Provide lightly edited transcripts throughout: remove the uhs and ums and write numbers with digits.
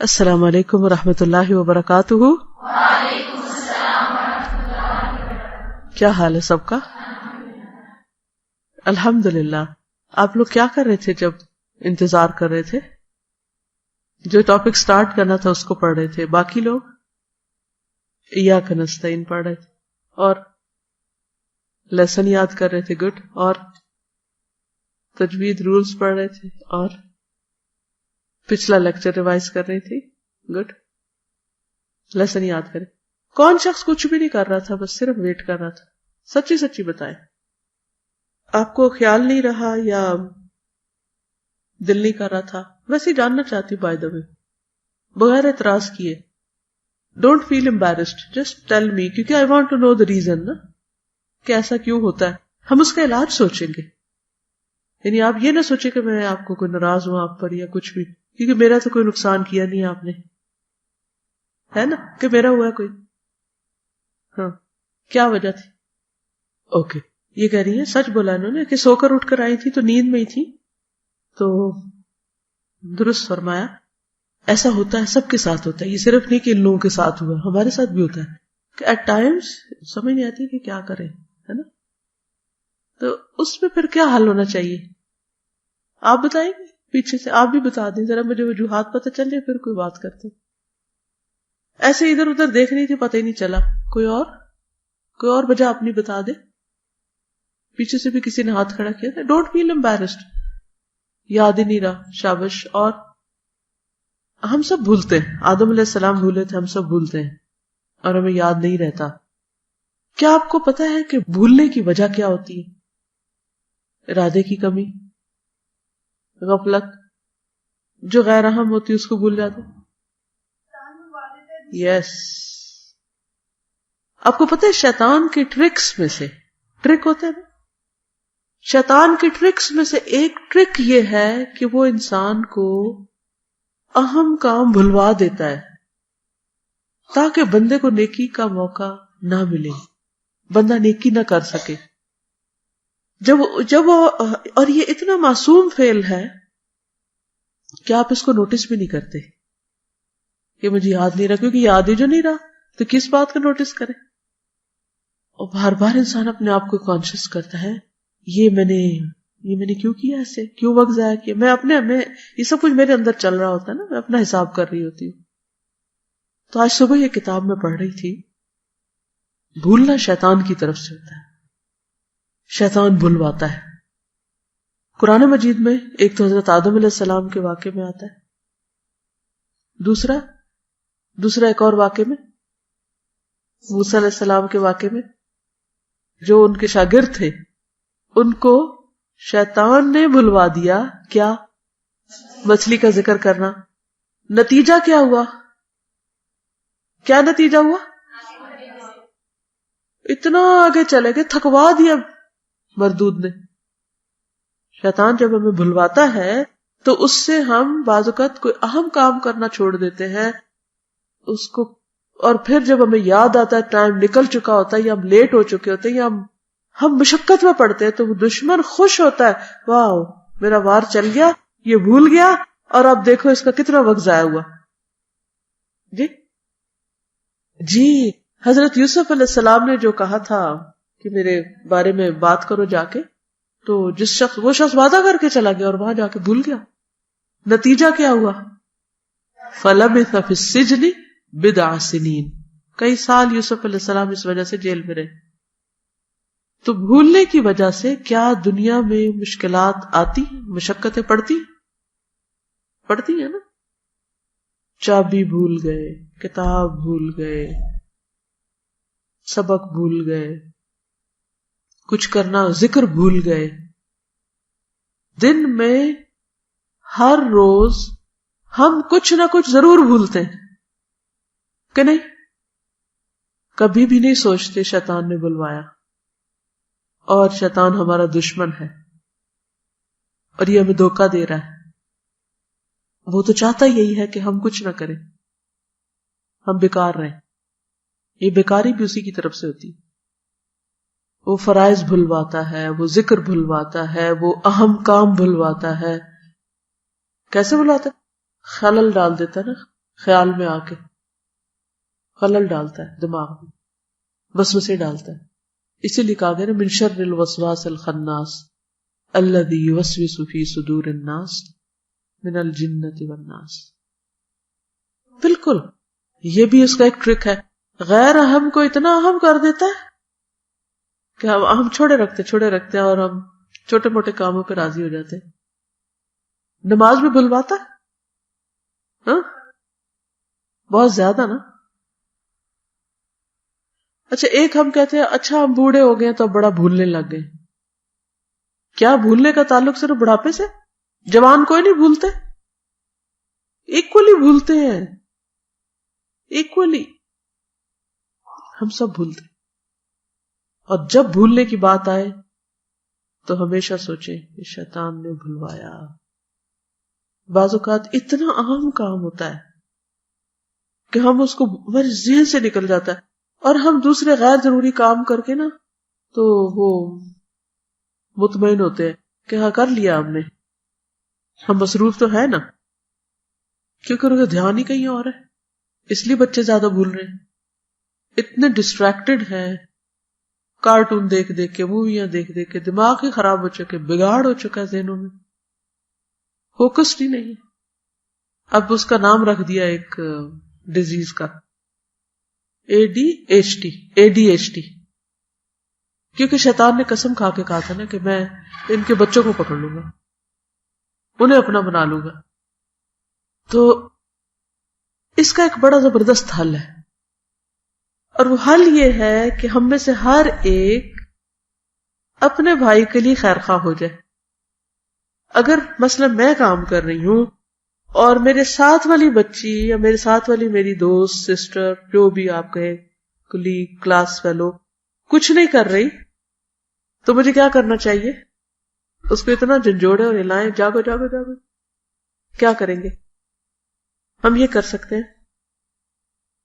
السلام علیکم ورحمۃ اللہ وبرکاتہ۔ وعلیکم السلام ورحمۃ اللہ وبرکاتہ۔ کیا حال ہے سب کا؟ الحمدللہ۔ آپ لوگ کیا کر رہے تھے جب انتظار کر رہے تھے؟ جو ٹاپک سٹارٹ کرنا تھا اس کو پڑھ رہے تھے، باقی لوگ ایاک نستعین پڑھ رہے تھے اور لیسن یاد کر رہے تھے، گڈ، اور تجوید رولز پڑھ رہے تھے اور پچھلا لیکچر ریوائز کر رہی تھی، گڈ، لیسن یاد کرے۔ کون شخص کچھ بھی نہیں کر رہا تھا، بس صرف ویٹ کر رہا تھا؟ سچی سچی بتائیں، آپ کو خیال نہیں رہا یا دل نہیں کر رہا تھا؟ ویسے ہی جاننا چاہتی ہوں، بائی دا وے، بغیر اعتراض کیے، don't feel embarrassed, just tell me, کیونکہ I want to know the reason نا، کہ ایسا کیوں ہوتا ہے، ہم اس کا علاج سوچیں گے۔ یعنی آپ یہ نہ سوچیں کہ میں آپ کو کوئی ناراض ہوں آپ پر یا کچھ بھی، کیونکہ میرا تو کوئی نقصان کیا نہیں آپ نے، ہے نا، کہ میرا ہوا کوئی؟ ہاں، کیا وجہ تھی؟ اوکے، یہ کہہ رہی ہے سچ بولا انہوں نے کہ سو کر اٹھ کر آئی تھی تو نیند میں ہی تھی، تو درست فرمایا۔ ایسا ہوتا ہے، سب کے ساتھ ہوتا ہے، یہ صرف نہیں کہ ان لوگوں کے ساتھ ہوا، ہمارے ساتھ بھی ہوتا ہے کہ ایٹ ٹائمز سمجھ نہیں آتی کہ کیا کریں، ہے نا؟ تو اس میں پھر کیا حل ہونا چاہیے؟ آپ بتائیں گے پیچھے سے؟ آپ بھی بتا دیں ذرا، مجھے وجوہات پتہ چل جائے، پھر کوئی بات کرتے۔ ایسے ادھر ادھر دیکھ رہی تھی، پتہ ہی نہیں چلا، کوئی اور وجہ اپنی بتا دے۔ پیچھے سے بھی کسی نے ہاتھ کھڑا کیا تھا، ڈونٹ فیل امبیرسڈ، یاد ہی نہیں رہا، شابش۔ اور ہم سب بھولتے ہیں، آدم علیہ السلام بھولے تھے، ہم سب بھولتے ہیں اور ہمیں یاد نہیں رہتا۔ کیا آپ کو پتا ہے کہ بھولنے کی وجہ کیا ہوتی ہے؟ ارادے کی کمی، غفلت، جو غیر اہم ہوتی اس کو بھول جاتے۔ یس، آپ کو پتہ ہے شیطان کی ٹرکس میں سے، ٹرک ہوتے ہیں نا، شیطان کی ٹرکس میں سے ایک ٹرک یہ ہے کہ وہ انسان کو اہم کام بھلوا دیتا ہے تاکہ بندے کو نیکی کا موقع نہ ملے، بندہ نیکی نہ کر سکے۔ جب اور یہ اتنا معصوم فعل ہے کہ آپ اس کو نوٹس بھی نہیں کرتے کہ مجھے یاد نہیں رہا، کیونکہ یاد ہی جو نہیں رہا تو کس بات کا نوٹس کرے؟ اور بار بار انسان اپنے آپ کو کانشیس کرتا ہے، یہ میں نے کیوں کیا، ایسے کیوں وقت ضائع کیا، میں یہ سب کچھ میرے اندر چل رہا ہوتا ہے نا، میں اپنا حساب کر رہی ہوتی ہوں۔ تو آج صبح یہ کتاب میں پڑھ رہی تھی، بھولنا شیطان کی طرف سے ہوتا ہے، شیطان بھلواتا ہے۔ قرآن مجید میں ایک تو حضرت آدم علیہ السلام کے واقعے میں آتا ہے، دوسرا ایک اور واقعے میں موسیٰ علیہ السلام کے واقعے میں، جو ان کے شاگرد تھے ان کو شیطان نے بھلوا دیا، کیا؟ مچھلی کا ذکر کرنا۔ نتیجہ کیا ہوا؟ کیا نتیجہ ہوا؟ اتنا آگے چلے گئے، تھکوا دیا مردود نے۔ شیطان جب ہمیں بھلواتا ہے تو اس سے ہم بعض اوقات کوئی اہم کام کرنا چھوڑ دیتے ہیں اس کو، اور پھر جب ہمیں یاد آتا ہے ٹائم نکل چکا ہوتا ہے یا ہم لیٹ ہو چکے ہوتے ہیں یا ہم مشقت میں پڑتے ہیں، تو وہ دشمن خوش ہوتا ہے، واو میرا وار چل گیا، یہ بھول گیا، اور اب دیکھو اس کا کتنا وقت ضائع ہوا۔ جی حضرت یوسف علیہ السلام نے جو کہا تھا کہ میرے بارے میں بات کرو جا کے، تو وہ شخص وعدہ کر کے چلا گیا اور وہاں جا کے بھول گیا۔ نتیجہ کیا ہوا؟ فلبث فی السجن بضع سنین، کئی سال یوسف علیہ السلام اس وجہ سے جیل میں رہے۔ تو بھولنے کی وجہ سے کیا دنیا میں مشکلات آتی، مشقتیں پڑتی ہیں نا؟ چابی بھول گئے، کتاب بھول گئے، سبق بھول گئے، کچھ کرنا ذکر بھول گئے۔ دن میں ہر روز ہم کچھ نہ کچھ ضرور بھولتے ہیں کہ نہیں؟ کبھی بھی نہیں سوچتے شیطان نے بلوایا، اور شیطان ہمارا دشمن ہے اور یہ ہمیں دھوکہ دے رہا ہے۔ وہ تو چاہتا یہی ہے کہ ہم کچھ نہ کریں، ہم بیکار رہیں۔ یہ بیکاری بھی اسی کی طرف سے ہوتی ہے۔ وہ فرائض بھلواتا ہے، وہ ذکر بھلواتا ہے، وہ اہم کام بھلواتا ہے۔ کیسے بھلواتا ہے؟ خلل ڈال دیتا ہے نا، خیال میں آ کے خلل ڈالتا ہے دماغ میں، وسوسے ڈالتا ہے. اسی لیے کہا گیا نا من شر الوسواس الخناس الذی یوسوس فی صدور الناس من الجنۃ والناس. بالکل یہ بھی اس کا ایک ٹرک ہے، غیر اہم کو اتنا اہم کر دیتا ہے کہ ہم چھوڑے رکھتے ہیں اور ہم چھوٹے موٹے کاموں پہ راضی ہو جاتے ہیں. نماز میں بھلواتا ہے بہت زیادہ نا. اچھا ایک ہم کہتے ہیں اچھا ہم بوڑھے ہو گئے تو اب بڑا بھولنے لگ گئے. کیا بھولنے کا تعلق صرف بڑھاپے سے؟ جوان کوئی نہیں بھولتے، ایکولی بھولتے ہیں، ایکولی ہم سب بھولتے. اور جب بھولنے کی بات آئے تو ہمیشہ سوچیں کہ شیطان نے بھلوایا. بعض اوقات اتنا اہم کام ہوتا ہے کہ ہم اس کو ہمارے ذہن سے نکل جاتا ہے اور ہم دوسرے غیر ضروری کام کر کے نا تو وہ مطمئن ہوتے ہیں کہ ہاں کر لیا ہم نے، ہم مصروف تو ہے نا، کیونکہ ان کا دھیان ہی کہیں اور ہے. اس لیے بچے زیادہ بھول رہے ہیں، اتنے ڈسٹریکٹڈ ہیں، کارٹون دیکھ کے موویاں دیکھ کے دماغ ہی خراب ہو چکے، بگاڑ ہو چکا ہے ذہنوں میں، فوکسڈ ہی نہیں. اب اس کا نام رکھ دیا ایک ڈیزیز کا ADHD، کیونکہ شیطان نے قسم کھا کے کہا تھا نا کہ میں ان کے بچوں کو پکڑ لوں گا، انہیں اپنا بنا لوں گا. تو اس کا ایک بڑا زبردست حل ہے، اور وہ حل یہ ہے کہ ہم میں سے ہر ایک اپنے بھائی کے لیے خیر خواہ ہو جائے. اگر مثلا میں کام کر رہی ہوں اور میرے ساتھ والی بچی یا میرے ساتھ والی میری دوست، سسٹر، جو بھی آپ کہیں، کلیگ، کلاس فیلو کچھ نہیں کر رہی، تو مجھے کیا کرنا چاہیے؟ اس کو اتنا جھنجھوڑے اور ہلائیں، جاگو جاگو جاگو. کیا کریں گے؟ ہم یہ کر سکتے ہیں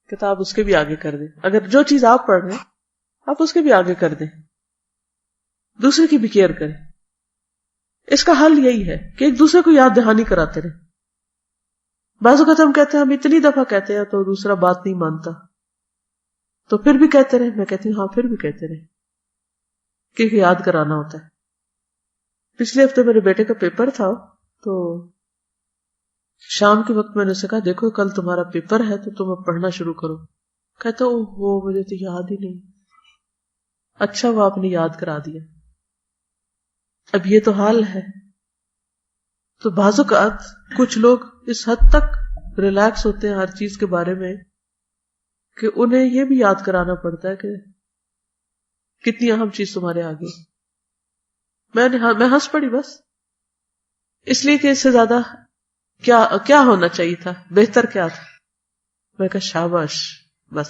کتاب اس کے بھی آگے کر دیں. اگر جو چیز آپ پڑھ رہے ہیں آپ اس کے بھی آگے کر دیں، دوسرے کی بھی کیئر کریں. اس کا حل یہی ہے کہ ایک دوسرے کو یاد دہانی کراتے رہیں. بعض اوقات ہم کہتے ہیں، ہم اتنی دفعہ کہتے ہیں تو دوسرا بات نہیں مانتا، تو پھر بھی کہتے رہیں. میں کہتی ہوں ہاں پھر بھی کہتے رہیں، کیونکہ یاد کرانا ہوتا ہے. پچھلے ہفتے میرے بیٹے کا پیپر تھا، تو شام کے وقت میں نے اسے کہا دیکھو کل تمہارا پیپر ہے تو تم اب پڑھنا شروع کرو. کہتا اوہ مجھے تو یاد ہی نہیں. اچھا وہ آپ نے یاد کرا دیا. اب یہ تو حال ہے. تو بعض اوقات کچھ لوگ اس حد تک ریلیکس ہوتے ہیں ہر چیز کے بارے میں کہ انہیں یہ بھی یاد کرانا پڑتا ہے کہ کتنی اہم چیز تمہارے آگے. میں ہنس پڑی بس، اس لیے کہ اس سے زیادہ کیا ہونا چاہیے تھا، بہتر کیا تھا. میں کہا شاباش بس.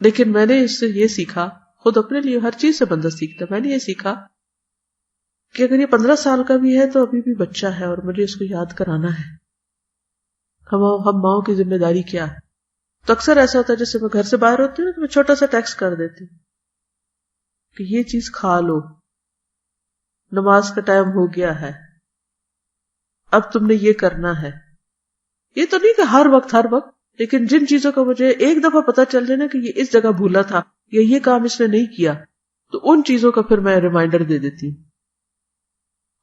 لیکن میں نے اس سے یہ سیکھا، خود اپنے لیے ہر چیز سے بندہ سیکھتا، میں نے یہ سیکھا کہ اگر یہ 15 سال کا بھی ہے تو ابھی بھی بچہ ہے اور مجھے اس کو یاد کرانا ہے. ہم ماؤں کی ذمہ داری کیا ہے. تو اکثر ایسا ہوتا ہے جیسے میں گھر سے باہر ہوتی ہوں تو میں چھوٹا سا ٹیکسٹ کر دیتی ہوں کہ یہ چیز کھا لو، نماز کا ٹائم ہو گیا ہے، اب تم نے یہ کرنا ہے. یہ تو نہیں کہ ہر وقت، لیکن جن چیزوں کا مجھے ایک دفعہ پتہ چل جائے نا کہ یہ اس جگہ بھولا تھا یا یہ کام اس نے نہیں کیا، تو ان چیزوں کا پھر میں ریمائنڈر دے دیتی ہوں.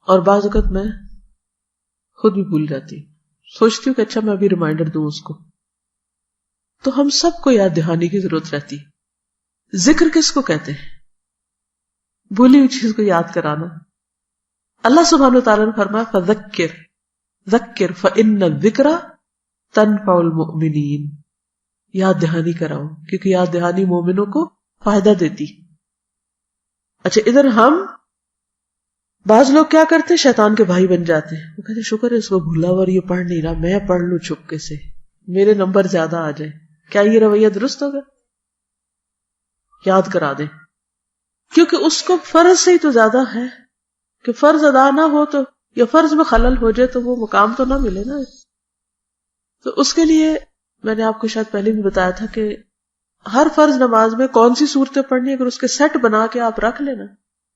اور بعض اوقات میں خود بھی بھول جاتی ہوں، سوچتی ہوں کہ اچھا میں ابھی ریمائنڈر دوں اس کو. تو ہم سب کو یاد دہانی کی ضرورت رہتی. ذکر کس کو کہتے ہیں؟ بھولی ہوئی چیز کو یاد کرانا. اللہ سبحانہ وتعالیٰ نے فرمایا فذکر ذکر فإن الذکر تنفع المؤمنین. یاد دہانی کراؤ کیونکہ یاد دہانی مومنوں کو فائدہ دیتی. اچھا ادھر ہم بعض لوگ کیا کرتے ہیں، شیطان کے بھائی بن جاتے ہیں. وہ کہتے ہیں شکر ہے اس کو بھولا اور یہ پڑھ نہیں رہا، میں پڑھ لوں چپکے سے، میرے نمبر زیادہ آ جائیں. کیا یہ رویہ درست ہوگا؟ یاد کرا دیں، کیونکہ اس کو فرض سے ہی تو زیادہ ہے کہ فرض ادا نہ ہو تو یا فرض میں خلل ہو جائے تو وہ مقام تو نہ ملے نا. تو اس کے لیے میں نے آپ کو شاید پہلے بھی بتایا تھا کہ ہر فرض نماز میں کون سی صورتیں پڑھنی، اگر اس کے سیٹ بنا کے آپ رکھ لینا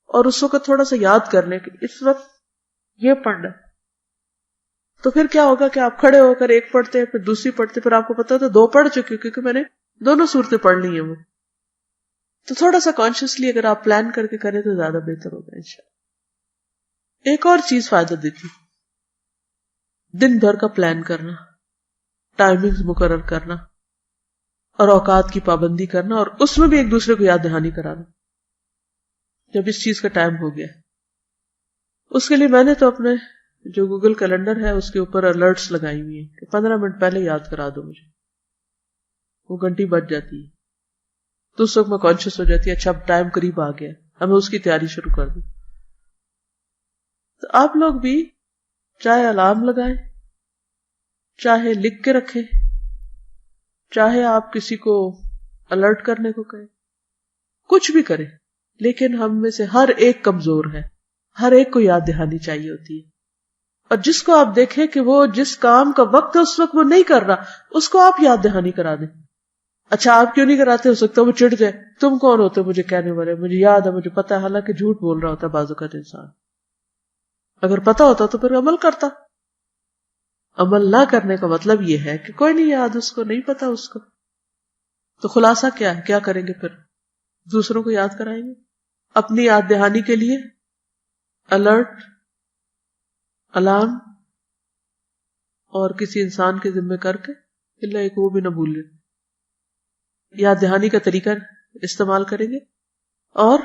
اور اس وقت تھوڑا سا یاد کر لیں کہ اس وقت یہ پڑھنا، تو پھر کیا ہوگا کہ آپ کھڑے ہو کر ایک پڑھتے ہیں پھر دوسری پڑھتے، پھر آپ کو پتا تو 2 پڑھ چکے ہو کیونکہ میں نے دونوں صورتیں پڑھ لی ہیں وہ. تو تھوڑا سا کانشیسلی اگر آپ پلان کر کے کریں تو زیادہ بہتر ہوگا انشاءاللہ. ایک اور چیز فائدہ دیتی، دن بھر کا پلان کرنا، ٹائمنگز مقرر کرنا اور اوقات کی پابندی کرنا، اور اس میں بھی ایک دوسرے کو یاد دہانی کرانا جب اس چیز کا ٹائم ہو گیا. اس کے لیے میں نے تو اپنے جو گوگل کیلنڈر ہے اس کے اوپر الرٹس لگائی ہوئی ہیں کہ 15 منٹ پہلے یاد کرا دو مجھے. وہ گھنٹی بج جاتی ہے تو اس وقت میں کانشیس ہو جاتی ہے اچھا اب ٹائم قریب آ گیا، اب میں اس کی تیاری شروع کر دوں. تو آپ لوگ بھی چاہے الارم لگائیں، چاہے لکھ کے رکھیں، چاہے آپ کسی کو الرٹ کرنے کو کہیں، کچھ بھی کریں، لیکن ہم میں سے ہر ایک کمزور ہے، ہر ایک کو یاد دہانی چاہیے ہوتی ہے. اور جس کو آپ دیکھیں کہ وہ جس کام کا وقت ہے اس وقت وہ نہیں کر رہا، اس کو آپ یاد دہانی کرا دیں. اچھا آپ کیوں نہیں کراتے؟ ہو سکتا ہے وہ چڑ جائے، تم کون ہوتے مجھے کہنے والے، مجھے یاد ہے، مجھے پتا ہے. حالانکہ جھوٹ بول رہا ہوتا ہے بعض اوقات انسان. اگر پتا ہوتا تو پھر عمل کرتا. عمل نہ کرنے کا مطلب یہ ہے کہ کوئی نہیں یاد، اس کو نہیں پتا اس کو. تو خلاصہ کیا ہے؟ کیا کریں گے پھر؟ دوسروں کو یاد کرائیں گے. اپنی یاد دہانی کے لیے الرٹ، الارم، اور کسی انسان کے ذمہ کر کے اللہ ایک وہ بھی نہ بھول لیں. یاد دہانی کا طریقہ استعمال کریں گے اور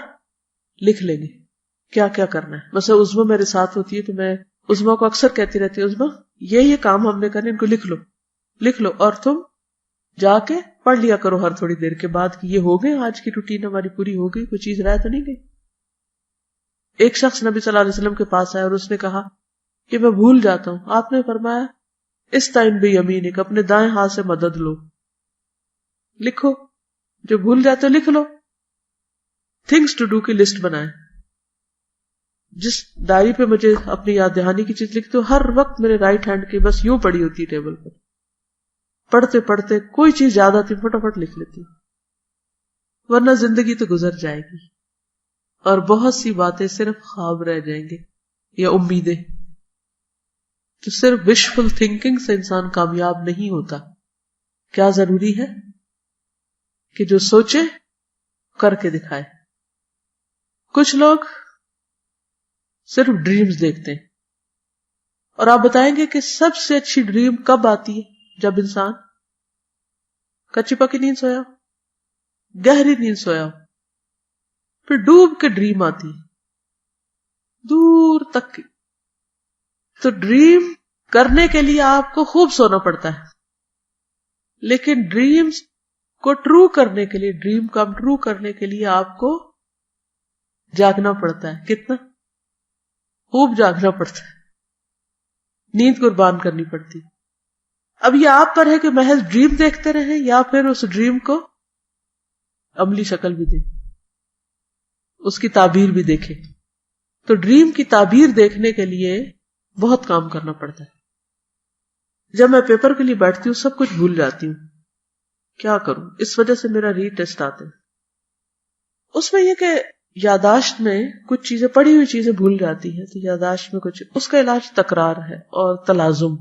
لکھ لیں گے کیا کیا کرنا ہے. مثلا عظمیٰ میرے ساتھ ہوتی ہے تو میں عظمیٰ کو اکثر کہتی رہتی ہے عظمیٰ یہ کام ہم نے کرنے، ان کو لکھ لو اور تم جا کے پڑھ لیا کرو ہر تھوڑی دیر کے بعد کہ یہ ہو گئے، آج کی روٹین ہماری پوری ہو گئی، کوئی چیز رہ تو نہیں گئی. ایک شخص نبی صلی اللہ علیہ وسلم کے پاس آیا اور اس نے کہا کہ میں بھول جاتا ہوں. آپ نے فرمایا استعین بیمینک، اپنے دائیں ہاتھ سے مدد لو. لکھو، جو بھول جاتے لکھ لو. تھنگس ٹو ڈو کی لسٹ بنائیں. جس ڈائری پہ مجھے اپنی یاد دہانی کی چیز لکھتی ہوں ہر وقت میرے رائٹ ہینڈ کی بس یوں پڑی ہوتی ہے ٹیبل پر. پڑھتے پڑھتے کوئی چیز یاد آتی فٹافٹ لکھ لیتی ہوں، ورنہ زندگی تو گزر جائے گی اور بہت سی باتیں صرف خواب رہ جائیں گے یا امیدیں. تو صرف وشفل تھنکنگ سے انسان کامیاب نہیں ہوتا. کیا ضروری ہے کہ جو سوچے کر کے دکھائے. کچھ لوگ صرف ڈریمز دیکھتے ہیں، اور آپ بتائیں گے کہ سب سے اچھی ڈریم کب آتی ہے؟ جب انسان کچی پکی نیند سویا ہو، گہری نیند سویا ہو. پھر ڈوب کے ڈریم آتی ہے دور تک کی. تو ڈریم کرنے کے لیے آپ کو خوب سونا پڑتا ہے، لیکن ڈریمز کو ٹرو کرنے کے لیے، ڈریم کم ٹرو کرنے کے لیے آپ کو جاگنا پڑتا ہے. کتنا خوب جاگنا پڑتا ہے، نیند قربان کرنی پڑتی. اب یہ آپ پر ہے کہ محض ڈریم دیکھتے رہیں یا پھر اس ڈریم کو عملی شکل بھی دیں، اس کی تعبیر بھی دیکھیں. تو ڈریم کی تعبیر دیکھنے کے لیے بہت کام کرنا پڑتا ہے. جب میں پیپر کے لیے بیٹھتی ہوں سب کچھ بھول جاتی ہوں، کیا کروں؟ اس وجہ سے میرا ری ٹیسٹ آتے ہیں. اس میں یہ کہ یاداشت میں کچھ چیزیں، پڑھی ہوئی چیزیں بھول جاتی ہیں، تو یاداشت میں کچھ، اس کا علاج تکرار ہے اور تلازم.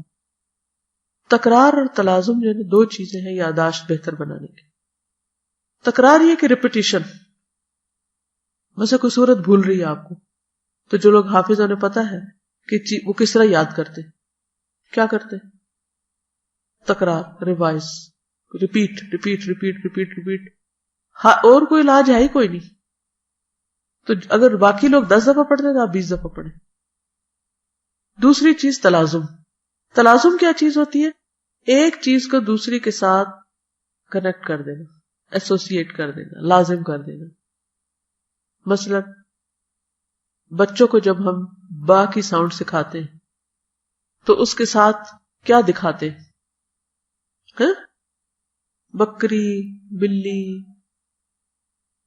تکرار اور تلازم جو ہے 2 چیزیں ہیں یاداشت بہتر بنانے کی. تکرار یہ کہ ریپیٹیشن. ویسے کوئی صورت بھول رہی ہے آپ کو تو جو لوگ حافظ انہیں پتا ہے کہ وہ کس طرح یاد کرتے، کیا کرتے؟ تکرار، revise, repeat repeat repeat repeat repeat. اور کوئی علاج ہے ہی کوئی نہیں. تو اگر باقی لوگ 10 دفعہ پڑھتے ہیں تو آپ 20 دفعہ پڑھیں. دوسری چیز تلازم. تلازم کیا چیز ہوتی ہے؟ ایک چیز کو دوسری کے ساتھ کنیکٹ کر دینا، ایسوسیٹ کر دینا، لازم کر دینا. مثلا بچوں کو جب ہم با کی ساؤنڈ سکھاتے ہیں تو اس کے ساتھ کیا دکھاتے ہیں؟ بکری، بلی،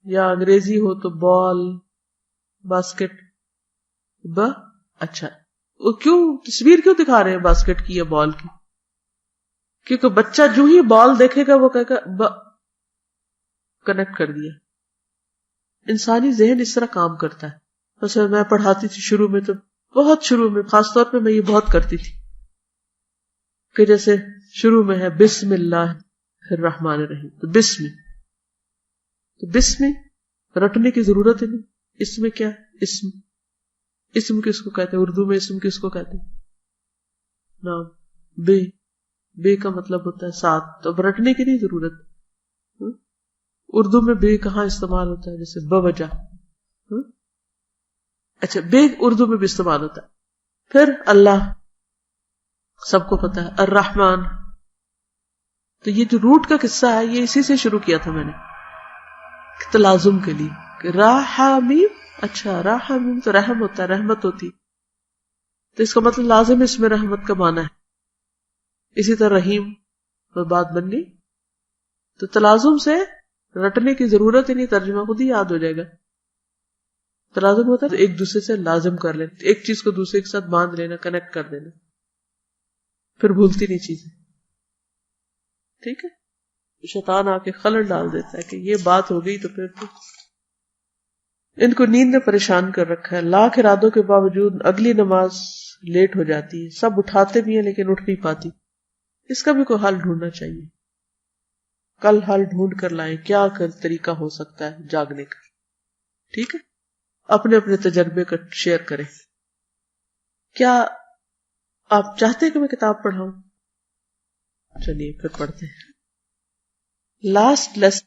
یا انگریزی ہو تو بال، باسکٹ. اچھا وہ کیوں تصویر کیوں دکھا رہے ہیں باسکٹ کی یا بال کی؟ کیونکہ بچہ جو ہی بال دیکھے گا وہ کہے گا کنیکٹ کر دیا. انسانی ذہن اس طرح کام کرتا ہے. مثلا میں پڑھاتی تھی شروع میں، تو بہت شروع میں خاص طور پہ میں یہ بہت کرتی تھی کہ جیسے شروع میں ہے بسم اللہ الرحمن الرحیم، تو بسم رٹنے کی ضرورت ہی نہیں. اس میں کیا ہے؟ اسم کس کو کہتے ہیں؟ اردو میں اسم کس کو کہتے ہیں؟ نام. بے کا مطلب ہوتا ہے ساتھ، تو اب رٹنے کی نہیں ضرورت. اردو میں بے کہاں استعمال ہوتا ہے؟ جیسے بوجہ. اچھا، بے اردو میں بھی استعمال ہوتا ہے. پھر اللہ سب کو پتا ہے، الرحمن. تو یہ جو روٹ کا قصہ ہے یہ اسی سے شروع کیا تھا میں نے تلازم کے لیے. راحمیم، اچھا راحمیم تو رحم ہوتا ہے، رحمت ہوتی، تو اس کا مطلب لازم اس میں رحمت کا معنی ہے. اسی طرح رحیم بات بن گئی. تو تلازم سے رٹنے کی ضرورت ہی نہیں، ترجمہ خود ہی یاد ہو جائے گا. تلازم ہوتا ہے ایک دوسرے سے لازم کر لینا، ایک چیز کو دوسرے کے ساتھ باندھ لینا، کنیکٹ کر دینا، پھر بھولتی نہیں چیزیں. ٹھیک ہے. شیطان آ کے خلل ڈال دیتا ہے کہ یہ بات ہو گئی تو پھر تو ان کو نیند نے پریشان کر رکھا ہے. لاکھ ارادوں کے باوجود اگلی نماز لیٹ ہو جاتی ہے. سب اٹھاتے بھی ہیں لیکن اٹھ نہیں پاتی. اس کا بھی کوئی حل ڈھونڈنا چاہیے. کل حل ڈھونڈ کر لائیں کیا طریقہ ہو سکتا ہے جاگنے کا. ٹھیک ہے، اپنے اپنے تجربے کا شیئر کریں. کیا آپ چاہتے ہیں کہ میں کتاب پڑھاؤں؟ چلیے پھر پڑھتے ہیں. Last lesson